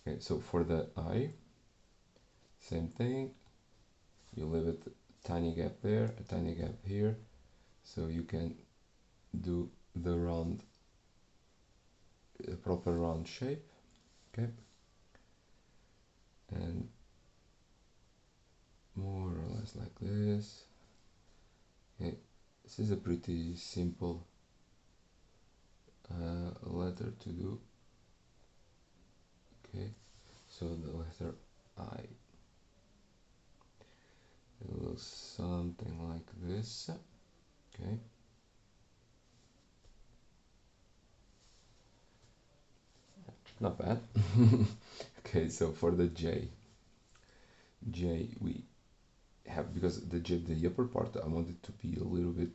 Okay, so for the I, same thing. You leave it a tiny gap there, a tiny gap here, so you can do the round, proper round shape. Okay, and more or less like this. Okay, this is a pretty simple letter to do. Okay, so the letter I, it looks something like this. Okay, not bad. Okay, so for the J we have, because the J, the upper part, I want it to be a little bit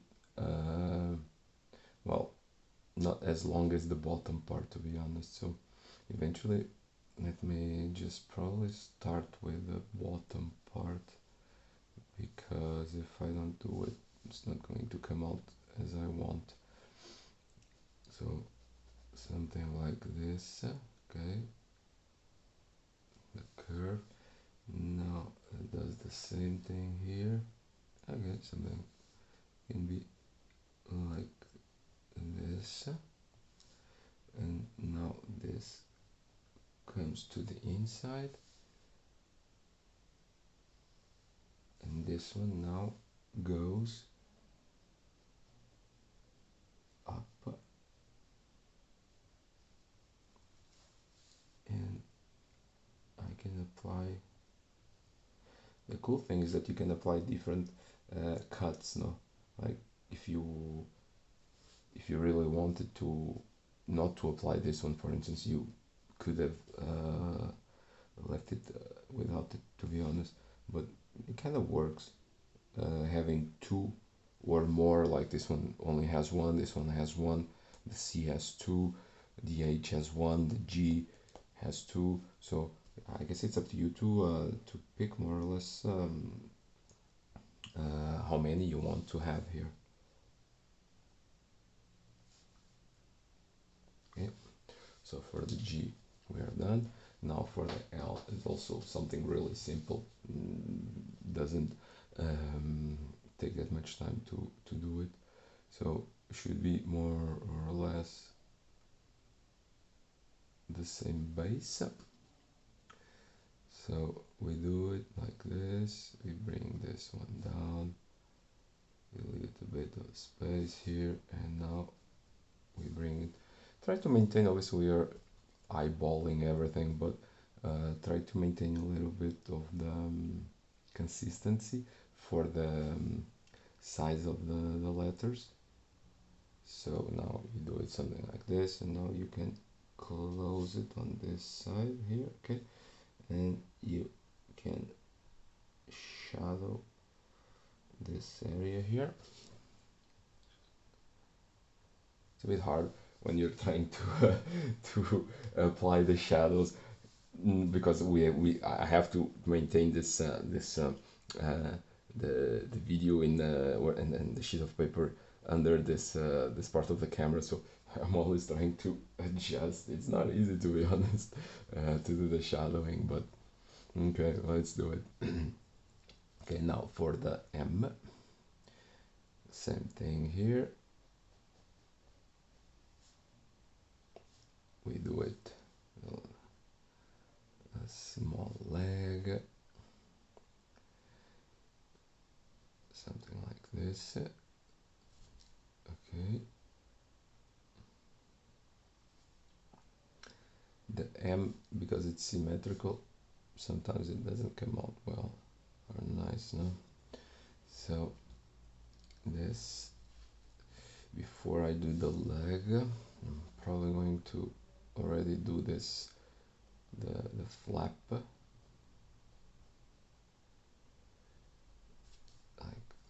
well, not as long as the bottom part, to be honest. So eventually, let me just probably start with the bottom part, because if I don't do it, it's not going to come out as I want. So something like this. Okay, the curve. Now it does the same thing here. Okay, something can be like this, and now this comes to the inside, and this one now goes up, and I can apply. The cool thing is that you can apply different cuts, no? Like if you really wanted to not to apply this one, for instance, you could have left it without it, to be honest, but it kind of works having two or more. Like this one only has one, this one has one, the C has two, the H has one, the G has two. So I guess it's up to you to pick more or less how many you want to have here. Okay, so for the G we are done. Now for the L is also something really simple. Doesn't take that much time to do it. So it should be more or less the same base. So we do it like this, we bring this one down, we leave a bit of space here, and now we bring it. Try to maintain, obviously we are eyeballing everything, but try to maintain a little bit of the consistency for the size of the letters. So now you do it something like this, and now you can close it on this side here, okay, and you can shadow this area here. It's a bit hard when you're trying to to apply the shadows, because I have to maintain this the video in and the sheet of paper under this part of the camera, so I'm always trying to adjust. It's not easy, to be honest, to do the shadowing, but okay, let's do it. Okay, now for the M, same thing here. We do it a small leg, something like this. Okay, the M, because it's symmetrical, sometimes it doesn't come out well or nice, no? So this, before I do the leg, I'm probably going to already do this, the flap, like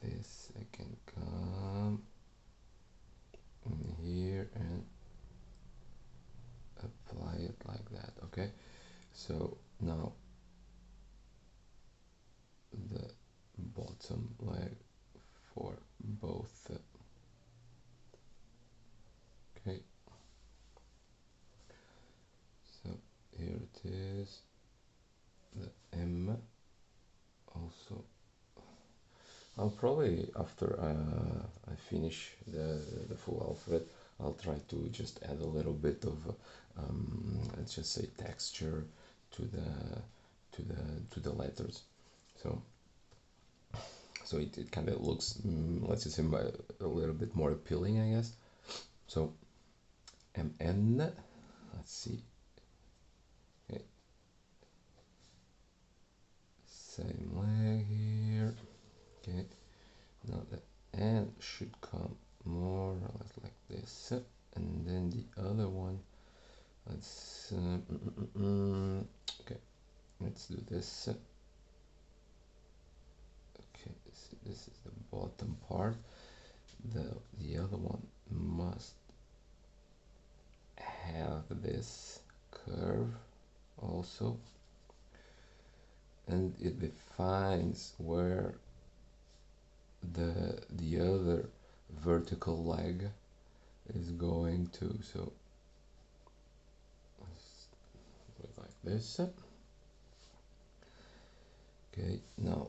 this. I can come in here and apply it like that. Okay, so now the bottom leg for both. Okay, so here it is the M also. I'll probably, after I finish the full alphabet, I'll try to just add a little bit of let's just say texture to the letters, so it kind of looks, let's just say, a little bit more appealing, I guess. So MN, let's see, okay, same leg here. Okay, now the N should come more or less like this, and then the other one, let's okay, let's do this. Okay, this is the bottom part. The other one must have this curve also, and it defines where the other vertical leg is going to. So let's do it like this. Okay, now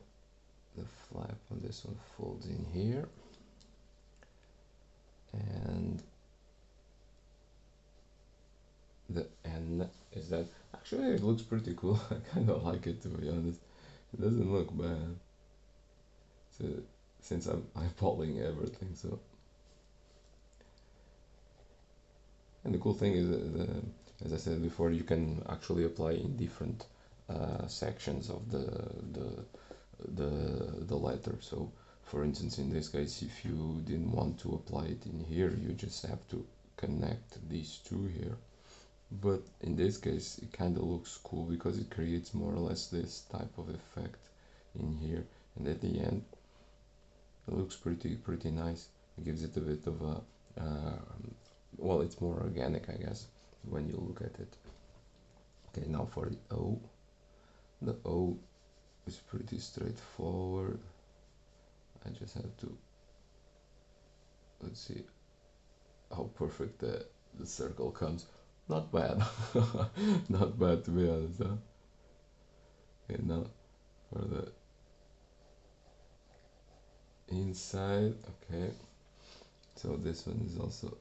the flap on this one folds in here, and the N is that. Actually, it looks pretty cool. I kind of like it, to be honest. It doesn't look bad. So, since I'm eyeballing everything, so. And the cool thing is that, as I said before, you can actually apply in different sections of the letter. So, for instance, in this case, if you didn't want to apply it in here, you just have to connect these two here. But in this case, it kind of looks cool because it creates more or less this type of effect in here, and at the end, it looks pretty nice. It gives it a bit of a well, it's more organic, I guess, when you look at it. Okay, now for the O. The O is pretty straightforward. I just have to, let's see how perfect the circle comes. Not bad. Not bad, to be honest, huh? Okay, now for the inside. Okay, so this one is also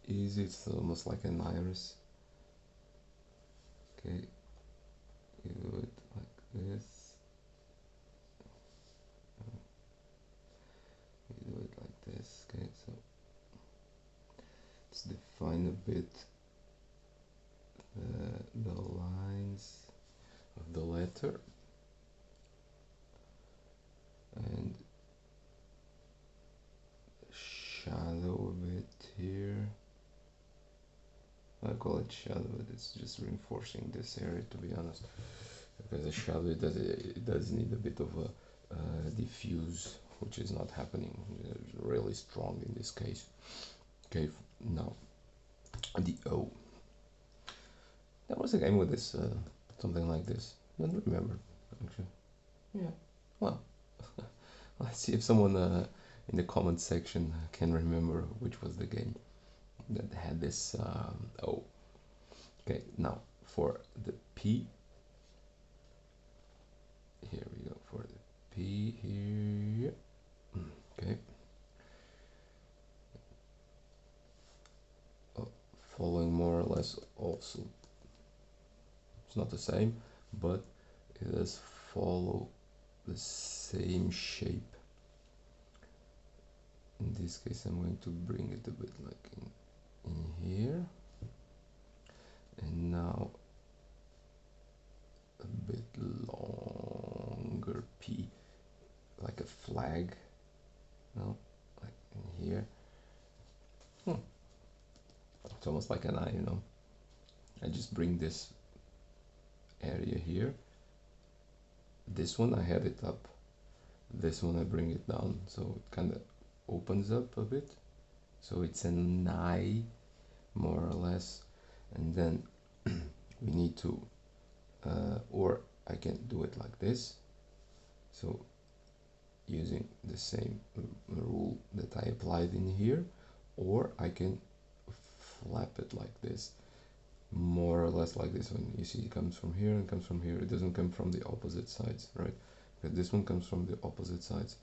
easy. It's almost like an iris. Okay, you do it like this. You do it like this. Okay, so let's define a bit the lines of the letter, and shadow a bit here. I call it shadow, but it's just reinforcing this area, to be honest, because the shadow, it does need a bit of a diffuse, which is not happening really strong in this case. Okay, now the O. There was a game with this, something like this. I don't remember, actually. Yeah, well, let's see if someone in the comment section can remember which was the game that had this O. Okay, now for the P. Here we go, for the P here. Okay. Following more or less also. It's not the same, but it does follow the same shape. In this case, I'm going to bring it a bit like in here, and now a bit longer P, like a flag. No, like in here. It's almost like an eye, you know. I just bring this area here. This one I had it up. This one I bring it down, so it kind of opens up a bit. So it's an eye, more or less. And then we need to, or I can do it like this. So using the same rule that I applied in here, or I can flap it like this, more or less like this one. You see, it comes from here and comes from here. It doesn't come from the opposite sides, right? But this one comes from the opposite sides.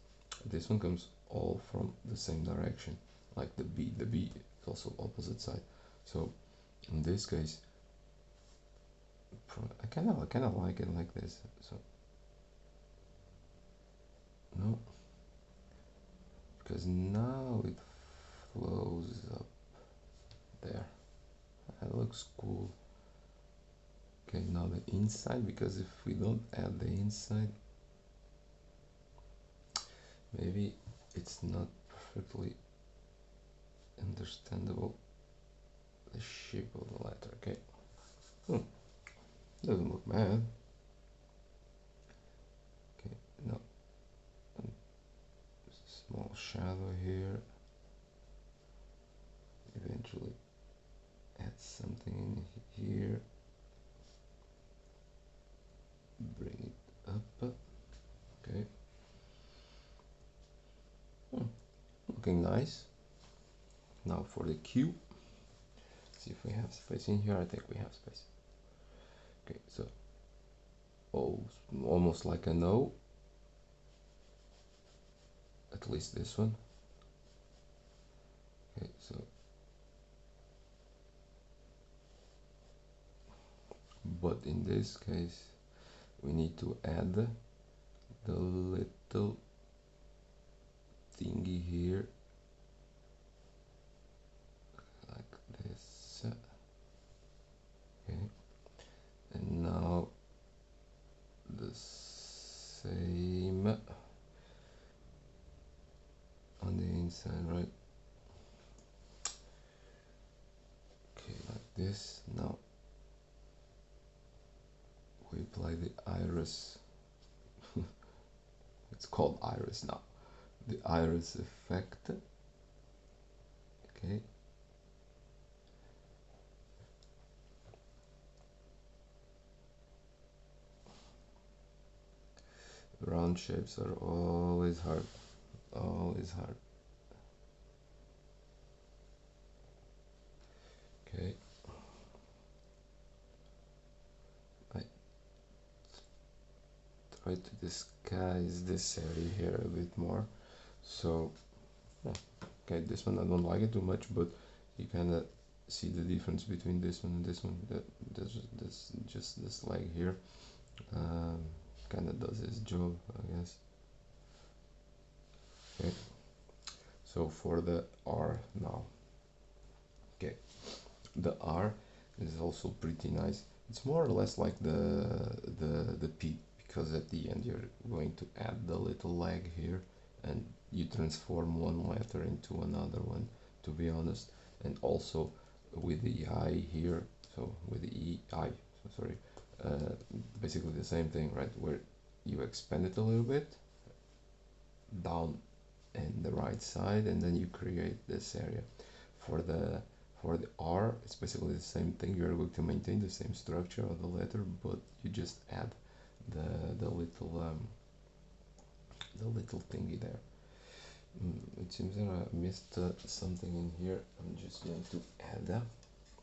This one comes all from the same direction, like the B. The B is also opposite side. So in this case, I kind of like it like this. So no, because now it flows up there. That looks cool. Okay, now the inside, because if we don't add the inside, maybe it's not perfectly understandable, the shape of the letter. Okay, doesn't look bad. Okay, no, small shadow here. Eventually add something in here, bring it up. Okay, looking nice. Now for the Q, see if we have space in here. I think we have space. Okay, so almost like an O, at least this one. Okay, so but in this case we need to add the little thingy here, like this. Okay, and now the same on the inside, right? Okay, like this. Now we apply the iris. It's called iris now. The iris effect. Okay. Round shapes are always hard. Always hard. Okay. I try to disguise this area here a bit more. So, yeah. Okay, this one I don't like it too much, but you kind of see the difference between this one and this one. Just this leg here kind of does its job, I guess. Okay, so for the R now. Okay, the R is also pretty nice. It's more or less like the P, because at the end you're going to add the little leg here and you transform one letter into another one, to be honest. And also with the I here, so with the EI, so sorry, basically the same thing, right? Where you expand it a little bit down in the right side, and then you create this area. For the R, it's basically the same thing. You're going to maintain the same structure of the letter, but you just add the little thingy there. It seems that I missed something in here. I'm just going to add that.